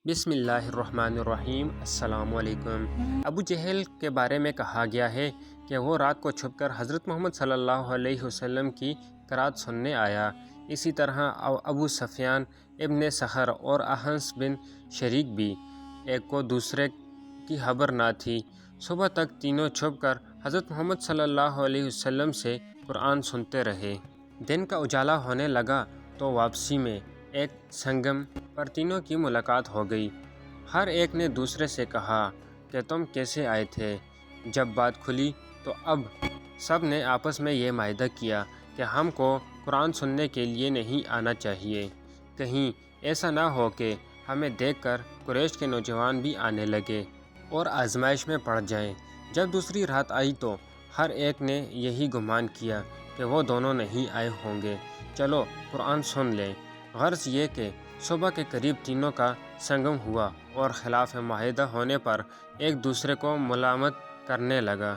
بسم اللہ الرحمن الرحیم۔ السلام علیکم۔ ابو جہل کے بارے میں کہا گیا ہے کہ وہ رات کو چھپ کر حضرت محمد صلی اللہ علیہ وسلم کی قرات سننے آیا۔ اسی طرح ابو سفیان ابن سخر اور احنس بن شریک بھی، ایک کو دوسرے کی خبر نہ تھی۔ صبح تک تینوں چھپ کر حضرت محمد صلی اللہ علیہ وسلم سے قرآن سنتے رہے۔ دن کا اجالا ہونے لگا تو واپسی میں ایک سنگم پر تینوں کی ملاقات ہو گئی۔ ہر ایک نے دوسرے سے کہا کہ تم کیسے آئے تھے؟ جب بات کھلی تو اب سب نے آپس میں یہ معاہدہ کیا کہ ہم کو قرآن سننے کے لیے نہیں آنا چاہیے، کہیں ایسا نہ ہو کہ ہمیں دیکھ کر قریش کے نوجوان بھی آنے لگے اور آزمائش میں پڑ جائیں۔ جب دوسری رات آئی تو ہر ایک نے یہی گمان کیا کہ وہ دونوں نہیں آئے ہوں گے، چلو قرآن سن لیں۔ غرض یہ کہ صبح کے قریب تینوں کا سنگم ہوا اور خلاف معاہدہ ہونے پر ایک دوسرے کو ملامت کرنے لگا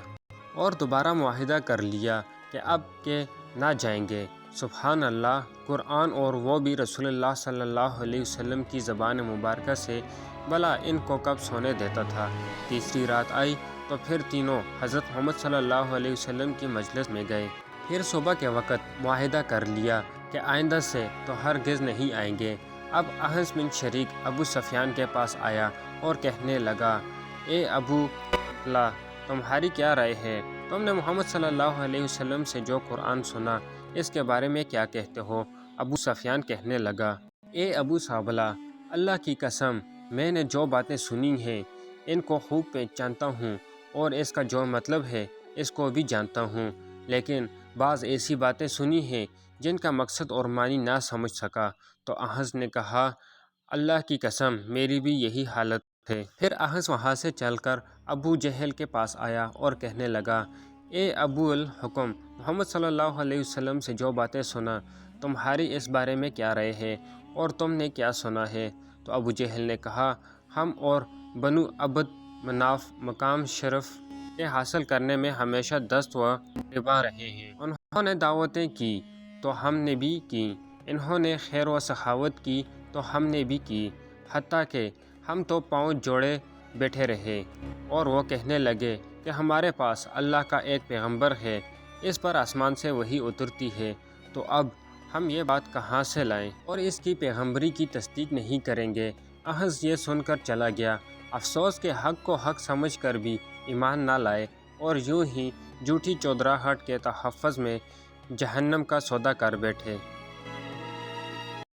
اور دوبارہ معاہدہ کر لیا کہ اب کہ نہ جائیں گے۔ سبحان اللہ! قرآن اور وہ بھی رسول اللہ صلی اللہ علیہ وسلم کی زبان مبارکہ سے، بھلا ان کو کب سونے دیتا تھا۔ تیسری رات آئی تو پھر تینوں حضرت محمد صلی اللہ علیہ وسلم کی مجلس میں گئے۔ پھر صبح کے وقت معاہدہ کر لیا کہ آئندہ سے تو ہرگز نہیں آئیں گے۔ اب احنس بن شریک ابو سفیان کے پاس آیا اور کہنے لگا، اے ابو اللہ، تمہاری کیا رائے ہے؟ تم نے محمد صلی اللہ علیہ وسلم سے جو قرآن سنا، اس کے بارے میں کیا کہتے ہو؟ ابو سفیان کہنے لگا، اے ابو صابلہ، اللہ کی قسم، میں نے جو باتیں سنی ہیں ان کو خوب پہچانتا ہوں اور اس کا جو مطلب ہے اس کو بھی جانتا ہوں، لیکن بعض ایسی باتیں سنی ہیں جن کا مقصد اور معنی نہ سمجھ سکا۔ تو احنس نے کہا، اللہ کی قسم، میری بھی یہی حالت ہے۔ پھر احنس وہاں سے چل کر ابو جہل کے پاس آیا اور کہنے لگا، اے ابو الحکم، محمد صلی اللہ علیہ وسلم سے جو باتیں سنا، تمہاری اس بارے میں کیا رائے ہے اور تم نے کیا سنا ہے؟ تو ابو جہل نے کہا، ہم اور بنو عبد مناف مقام شرف کے حاصل کرنے میں ہمیشہ دست و رباں رہے ہیں۔ انہوں نے دعوتیں کی تو ہم نے بھی کی، انہوں نے خیر و سخاوت کی تو ہم نے بھی کی، حتیٰ کہ ہم تو پاؤں جوڑے بیٹھے رہے اور وہ کہنے لگے کہ ہمارے پاس اللہ کا ایک پیغمبر ہے، اس پر آسمان سے وحی اترتی ہے، تو اب ہم یہ بات کہاں سے لائیں اور اس کی پیغمبری کی تصدیق نہیں کریں گے؟ احنس یہ سن کر چلا گیا، افسوس کہ حق کو حق سمجھ کر بھی ایمان نہ لائے اور یوں ہی جھوٹی چودراہٹ کے تحفظ میں جہنم کا سودا کر بیٹھے۔